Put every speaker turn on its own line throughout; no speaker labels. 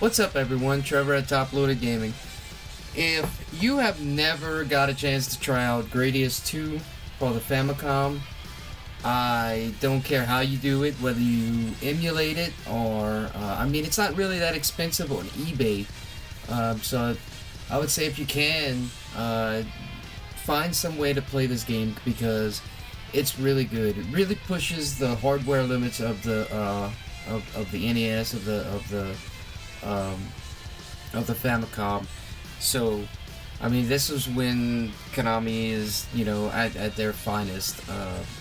What's up everyone, Trevor at Toploaded Gaming. If you have never got a chance to try out Gradius 2 for the Famicom, I don't care how you do it, whether you emulate it or, I mean, it's not really that expensive on eBay. So I would say if you can, find some way to play this game because it's really good. It really pushes the hardware limits of the NES, of the Famicom. So, I mean, this is when Konami is, you know, at their finest,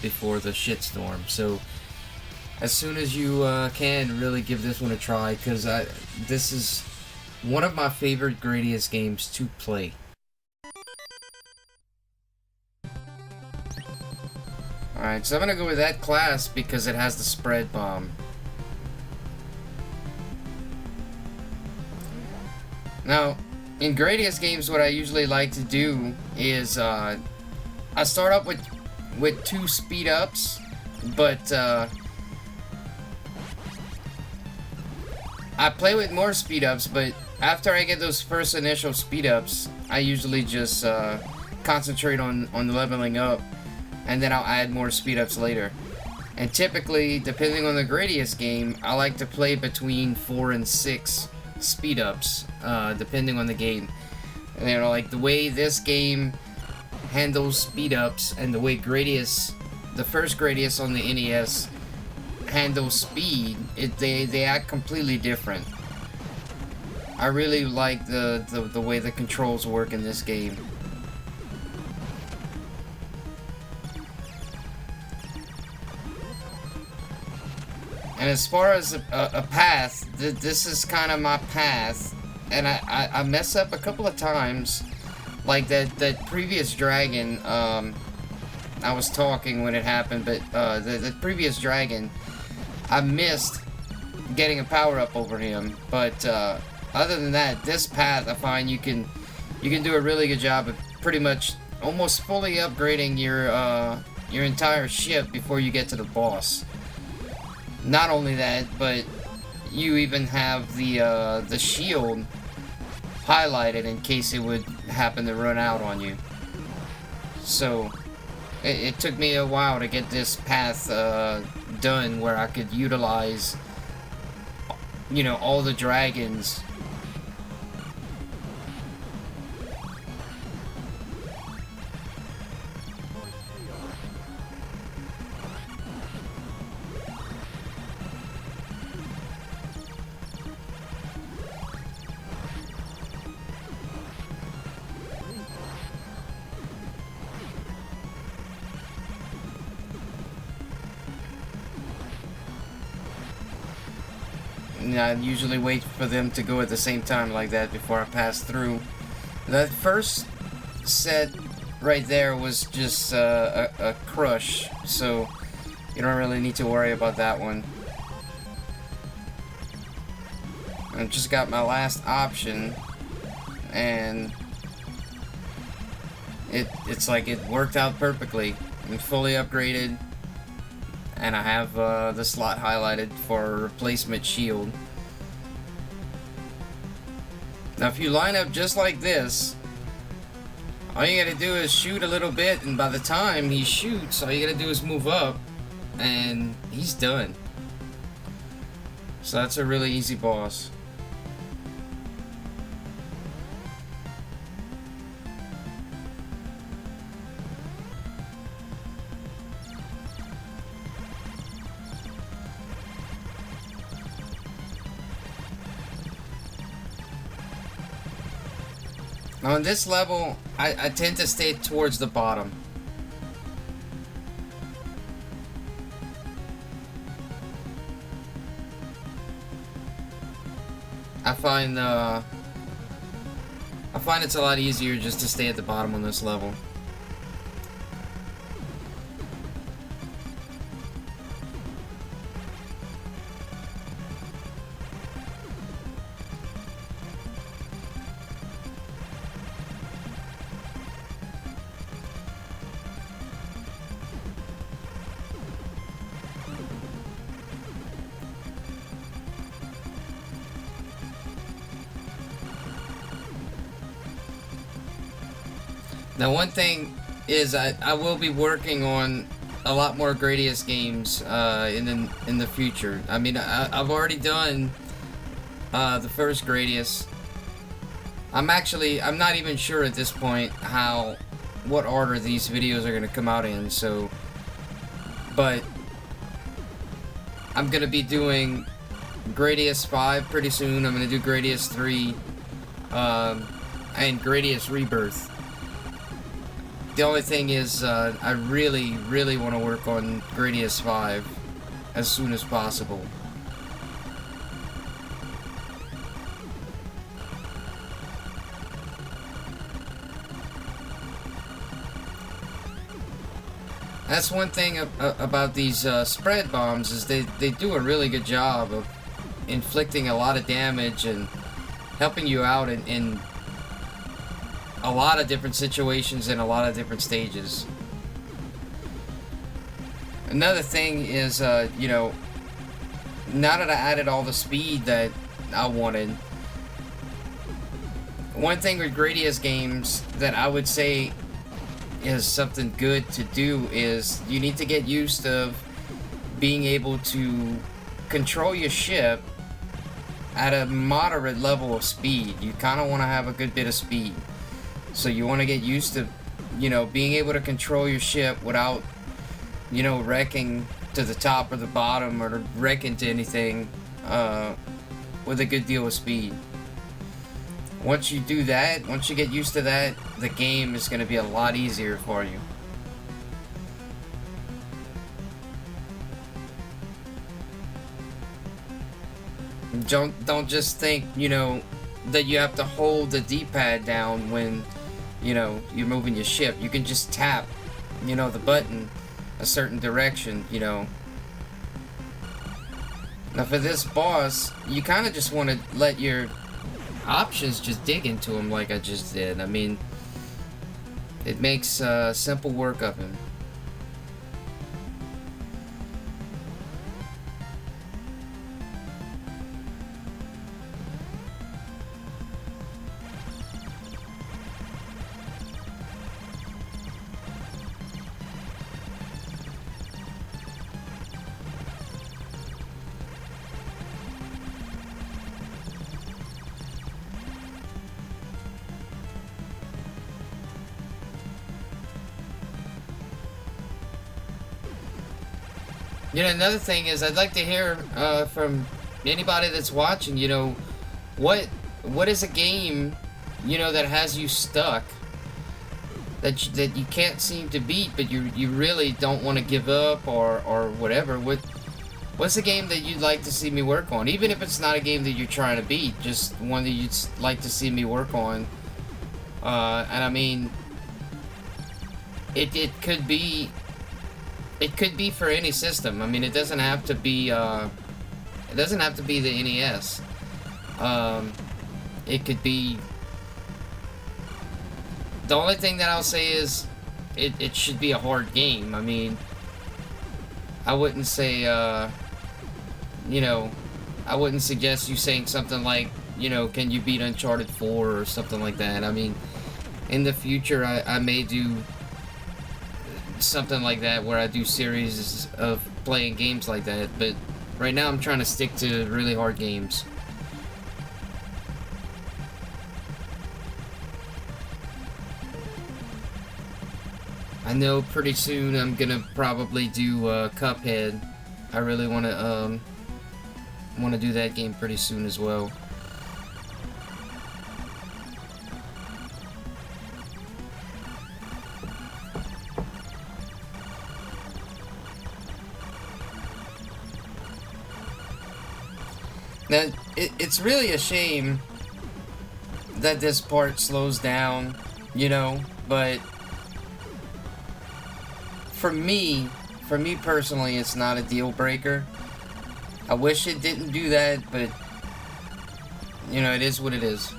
before the shitstorm. So, as soon as you can, really give this one a try, because this is one of my favorite Gradius games to play. Alright, so I'm gonna go with that class because it has the spread bomb. Now, in Gradius games, what I usually like to do is, I start up with 2 speed ups, but, I play with more speed ups, but after I get those first initial speed ups, I usually just, concentrate on leveling up, and then I'll add more speed ups later. And typically, depending on the Gradius game, I like to play between 4 and 6 speed ups, depending on the game. And, you know, like the way this game handles speed ups and the way Gradius, the first Gradius on the NES, handles speed, they act completely different. I really like the way the controls work in this game. And as far as a path, this is kind of my path, and I mess up a couple of times, like that previous dragon. I was talking when it happened, but the previous dragon, I missed getting a power up over him. But other than that, this path, I find you can do a really good job of pretty much almost fully upgrading your entire ship before you get to the boss. Not only that, but you even have the shield highlighted in case it would happen to run out on you. So it took me a while to get this path done where I could utilize, you know, all the dragons. I usually wait for them to go at the same time like that before I pass through. That first set right there was just a crush, so you don't really need to worry about that one. I just got my last option, and it's like it worked out perfectly. I'm fully upgraded, and I have the slot highlighted for a replacement shield. Now if you line up just like this, all you gotta do is shoot a little bit, and by the time he shoots, all you gotta do is move up, and he's done. So that's a really easy boss. Now on this level, I tend to stay towards the bottom. I find it's a lot easier just to stay at the bottom on this level. Now, one thing is I will be working on a lot more Gradius games in the future. I mean, I've already done the first Gradius. I'm not even sure at this point what order these videos are going to come out in, so, but I'm going to be doing Gradius 5 pretty soon. I'm going to do Gradius 3, and Gradius Rebirth. The only thing is, I really, really want to work on Gradius 5 as soon as possible. That's one thing about these spread bombs, is they do a really good job of inflicting a lot of damage and helping you out in a lot of different situations and a lot of different stages. Another thing is, you know, now that I added all the speed that I wanted, one thing with Gradius games that I would say is something good to do is you need to get used to being able to control your ship at a moderate level of speed. You kind of want to have a good bit of speed. So you want to get used to, you know, being able to control your ship without, you know, wrecking to the top or the bottom or wrecking to anything with a good deal of speed. Once you do that, once you get used to that, the game is going to be a lot easier for you. Don't just think, you know, that you have to hold the D-pad down when, you know, you're moving your ship. You can just tap, you know, the button a certain direction, you know. Now for this boss, you kind of just want to let your options just dig into him like I just did. I mean, it makes simple work of him. You know, another thing is I'd like to hear from anybody that's watching, you know, what is a game, you know, that has you stuck, that you can't seem to beat, but you really don't want to give up or whatever. What's a game that you'd like to see me work on? Even if it's not a game that you're trying to beat, just one that you'd like to see me work on. And I mean, it could be for any system. I mean, it doesn't have to be the NES. It could be. The only thing that I'll say is, it should be a hard game. I mean, I wouldn't say, you know, I wouldn't suggest you saying something like, you know, can you beat Uncharted 4 or something like that. I mean, in the future, I may do something like that where I do series of playing games like that, but right now I'm trying to stick to really hard games. I know pretty soon I'm gonna probably do Cuphead. I really want to do that game pretty soon as well. Now, it's really a shame that this part slows down, you know, but for me personally, it's not a deal breaker. I wish it didn't do that, but, you know, it is what it is.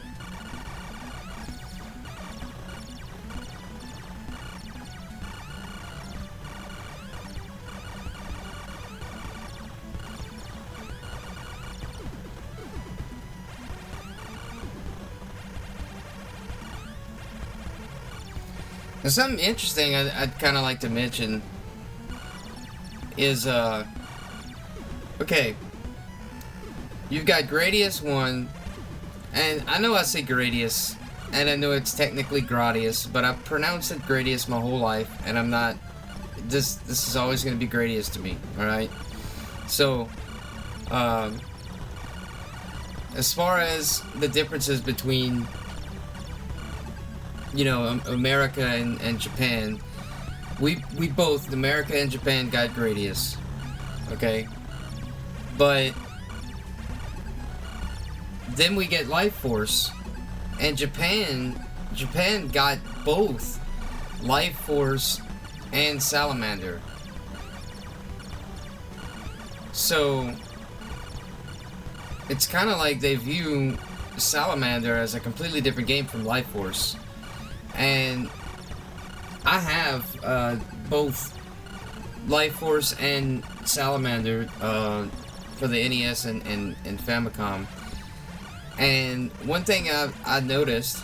Now, something interesting I'd kind of like to mention is, okay, you've got Gradius 1, and I know I say Gradius, and I know it's technically Gradius, but I've pronounced it Gradius my whole life, and I'm not, this is always going to be Gradius to me, alright? So, as far as the differences between, you know, America and Japan, we both, America and Japan, got Gradius, okay? But then we get Lifeforce, and Japan got both Lifeforce and Salamander. So it's kind of like they view Salamander as a completely different game from Lifeforce. And I have both Lifeforce and Salamander for the NES and Famicom. And one thing I've noticed,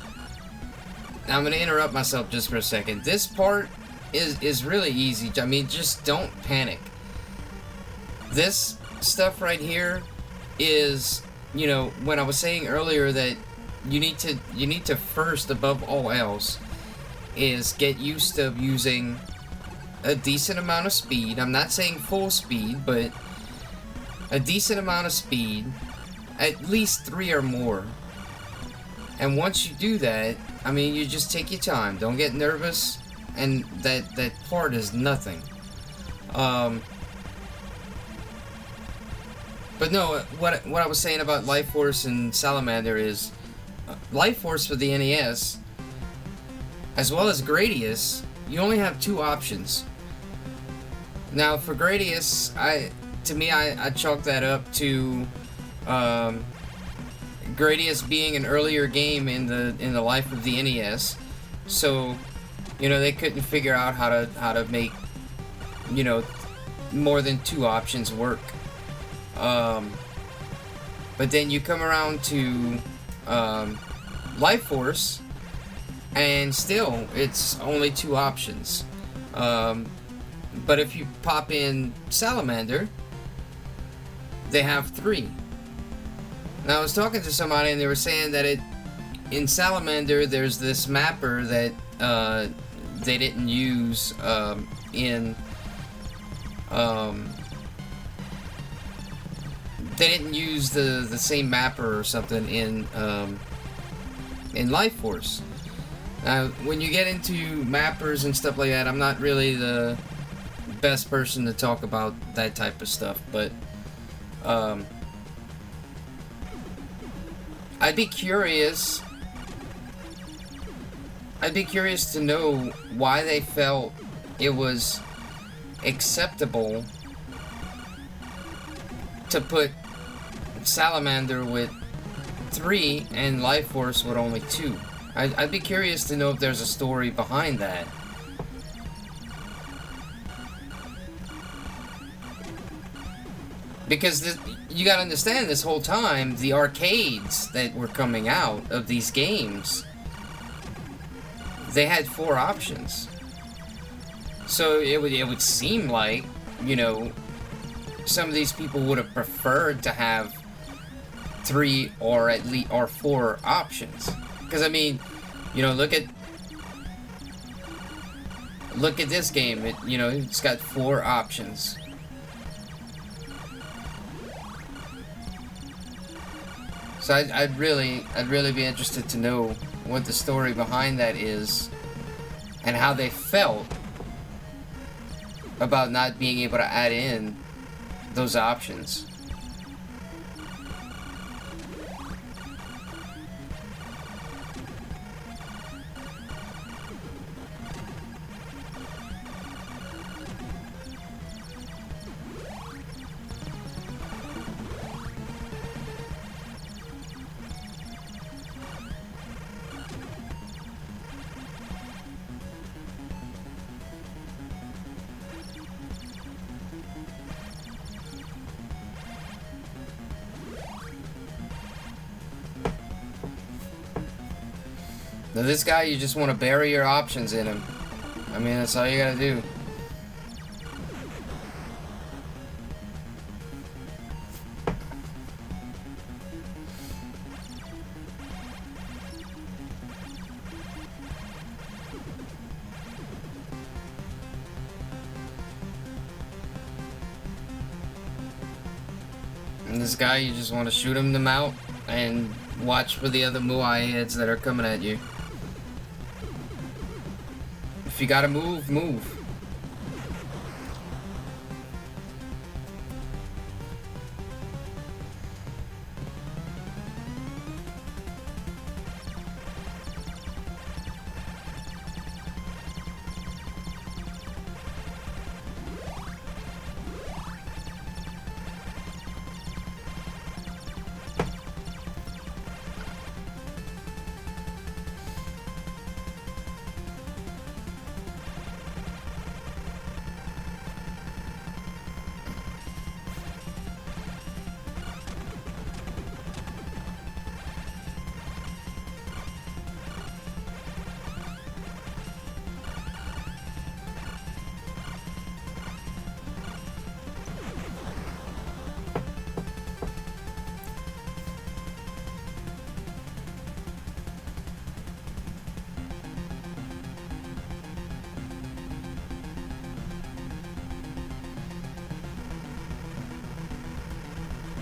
now I'm going to interrupt myself just for a second. This part is really easy. I mean, just don't panic. This stuff right here is, you know, when I was saying earlier that you need to first, above all else, is get used to using a decent amount of speed. I'm not saying full speed, but a decent amount of speed, at least 3 or more. And once you do that, I mean, you just take your time. Don't get nervous, and that part is nothing. But no, what I was saying about Lifeforce and Salamander is Lifeforce for the NES, as well as Gradius, you only have 2 options. Now for Gradius, I chalk that up to Gradius being an earlier game in the life of the NES, so you know they couldn't figure out how to make, you know, more than 2 options work. But then you come around to Lifeforce, and still it's only 2 options. But if you pop in Salamander, they have 3. Now I was talking to somebody and they were saying that in Salamander there's this mapper that they didn't use in they didn't use the same mapper or something in Lifeforce. Now, when you get into mappers and stuff like that, I'm not really the best person to talk about that type of stuff, but I'd be curious to know why they felt it was acceptable to put Salamander with 3 and Lifeforce with only 2. I'd be curious to know if there's a story behind that. Because you gotta understand, this whole time, the arcades that were coming out of these games, they had 4 options. So it would seem like, you know, some of these people would have preferred to have 3 or at least 4 options. Because I mean, you know, look at this game. You know, it's got 4 options. So I'd really be interested to know what the story behind that is, and how they felt about not being able to add in those options. Now this guy, you just want to bury your options in him. I mean, that's all you gotta do. And this guy, you just want to shoot him out and watch for the other Muay heads that are coming at you. If you gotta move, move.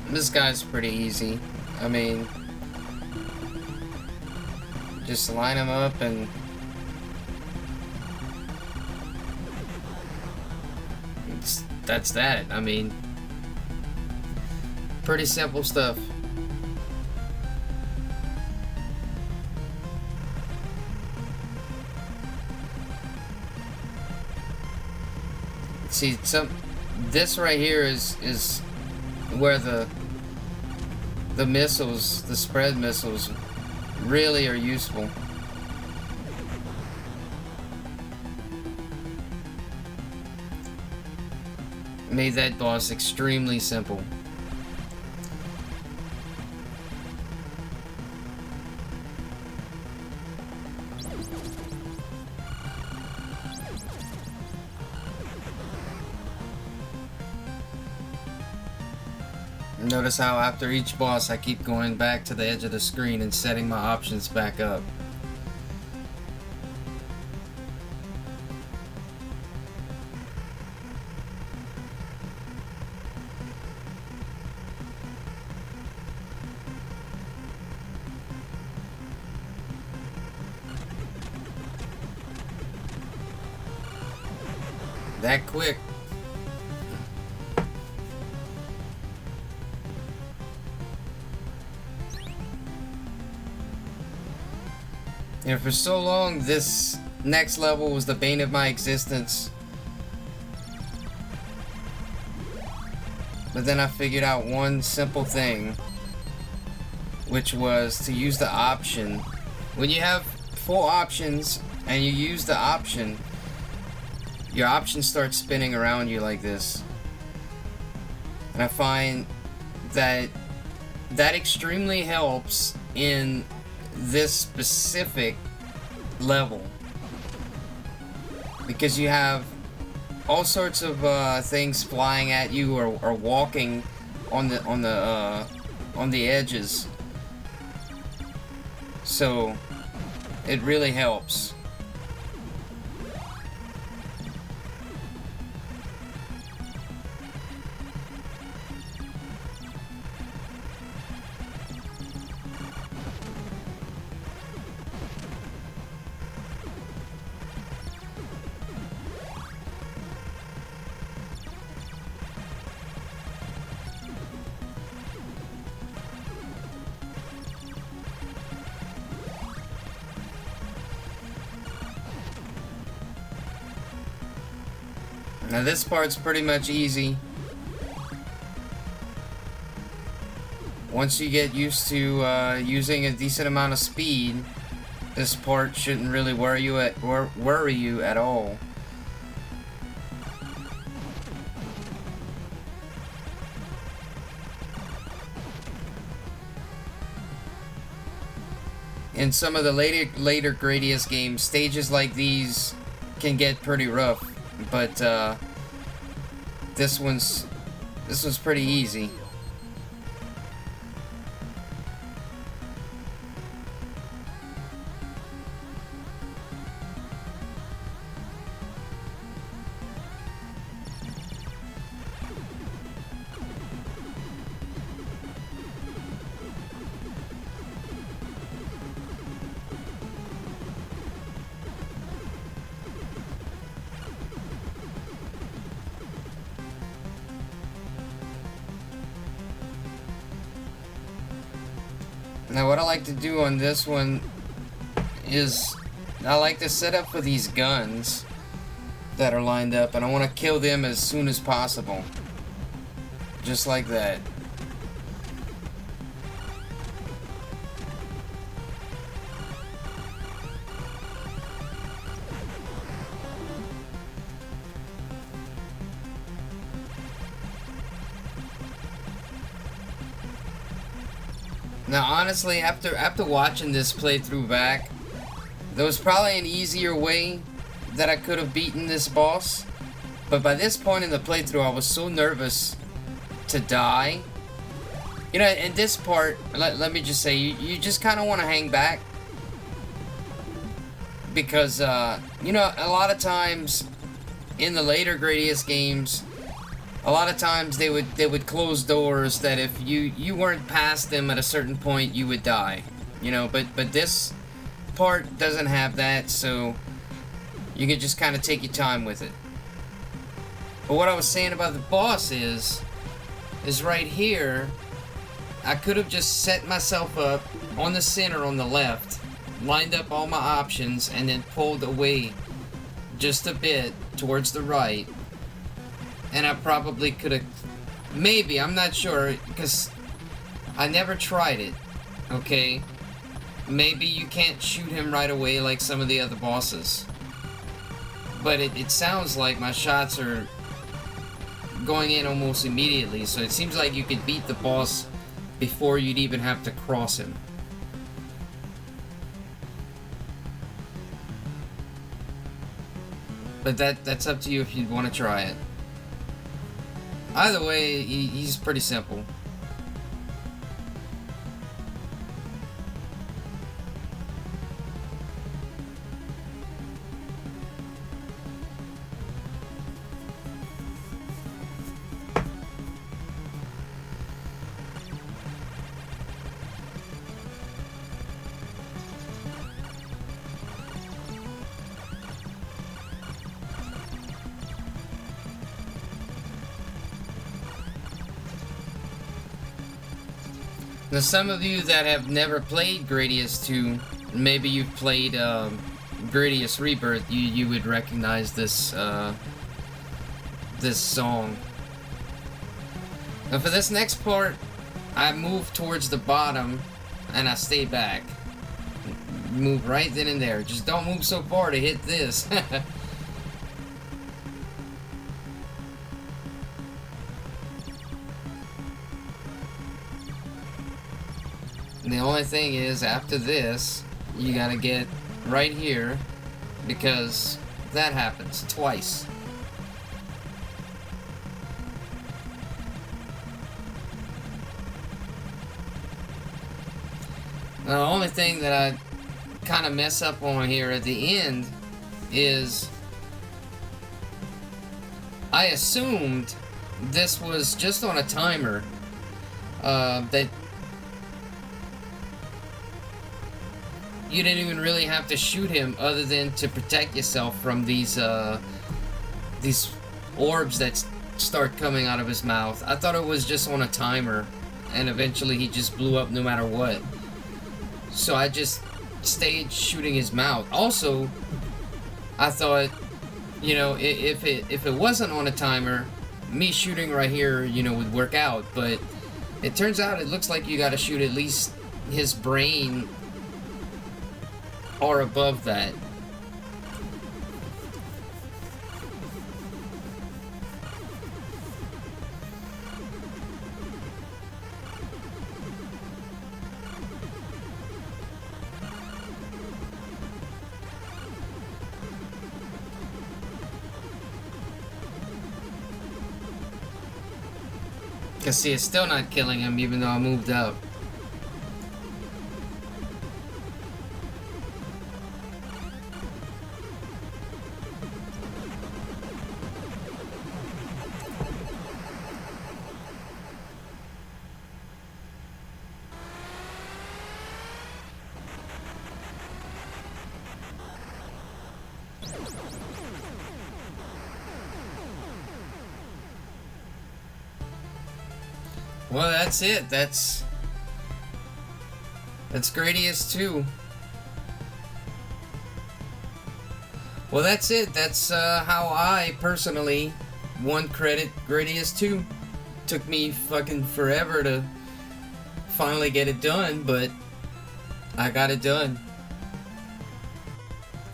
This guy's pretty easy. I mean, just line him up and that's that. I mean, pretty simple stuff. See, this right here is where the missiles, the spread missiles, really are useful. Made that boss extremely simple. Notice how after each boss I keep going back to the edge of the screen and setting my options back up. That quick. And for so long, this next level was the bane of my existence. But then I figured out one simple thing, which was to use the option. When you have 4 options and you use the option, your option starts spinning around you like this. And I find that that extremely helps in this specific level, because you have all sorts of things flying at you or walking on the edges, so it really helps. Now this part's pretty much easy. Once you get used to using a decent amount of speed, this part shouldn't really worry you at all. In some of the later Gradius games, stages like these can get pretty rough, but this one's pretty easy. Now what I like to do on this one is I like to set up for these guns that are lined up, and I want to kill them as soon as possible. Just like that. Now, honestly, after watching this playthrough back, there was probably an easier way that I could have beaten this boss. But by this point in the playthrough, I was so nervous to die. You know, in this part, let me just say, you just kind of want to hang back. Because, you know, a lot of times in the later Gradius games, a lot of times they would close doors that if you weren't past them at a certain point, you would die. You know, but this part doesn't have that, so you can just kind of take your time with it. But what I was saying about the boss is right here, I could have just set myself up on the center on the left, lined up all my options, and then pulled away just a bit towards the right. And I probably could have, maybe, I'm not sure, because I never tried it, okay? Maybe you can't shoot him right away like some of the other bosses. But it sounds like my shots are going in almost immediately, so it seems like you could beat the boss before you'd even have to cross him. But that's up to you if you want to try it. Either way, he's pretty simple. Now, some of you that have never played Gradius 2, maybe you've played Gradius Rebirth, you would recognize this this song. Now, for this next part, I move towards the bottom and I stay back. Move right then and there. Just don't move so far to hit this. The only thing is, after this, you gotta get right here, because that happens twice. Now, the only thing that I kind of mess up on here at the end is I assumed this was just on a timer, that you didn't even really have to shoot him other than to protect yourself from these orbs that start coming out of his mouth. I thought it was just on a timer, and eventually he just blew up no matter what. So I just stayed shooting his mouth. Also, I thought, you know, if it wasn't on a timer, me shooting right here, you know, would work out. But it turns out it looks like you got to shoot at least his brain or above that. Cause see, it's still not killing him even though I moved up. Well, that's it. That's Gradius 2. Well, that's it. That's how I personally won credit Gradius 2. Took me fucking forever to finally get it done, but I got it done.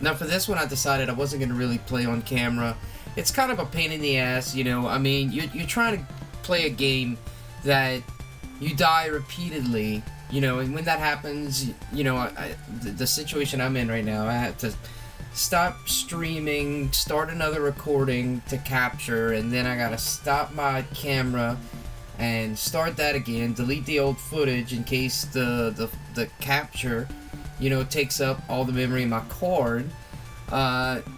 Now for this one, I decided I wasn't gonna really play on camera. It's kind of a pain in the ass, you know. I mean, you're trying to play a game that you die repeatedly, you know, and when that happens, you know, the situation I'm in right now, I have to stop streaming, start another recording to capture, and then I gotta stop my camera and start that again, delete the old footage in case the capture, you know, takes up all the memory in my card.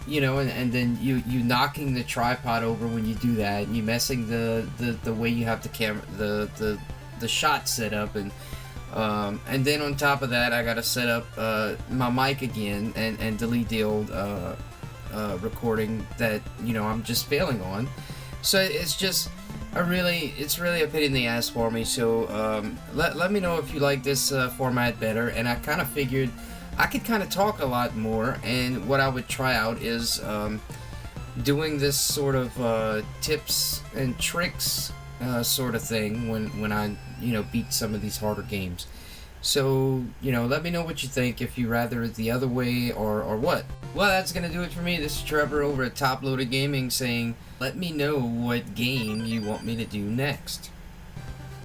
You know, and then you knocking the tripod over when you do that, and you messing the way you have the camera, the shot set up, and then on top of that, I gotta set up my mic again and delete the old recording that, you know, I'm just failing on. So it's just it's really a pain in the ass for me. So let me know if you like this format better. And I kind of figured I could kind of talk a lot more, and what I would try out is doing this sort of tips and tricks sort of thing when I, you know, beat some of these harder games. So, you know, let me know what you think, if you rather it the other way or what. Well, that's gonna do it for me. This is Trevor over at Toploaded Gaming saying, let me know what game you want me to do next.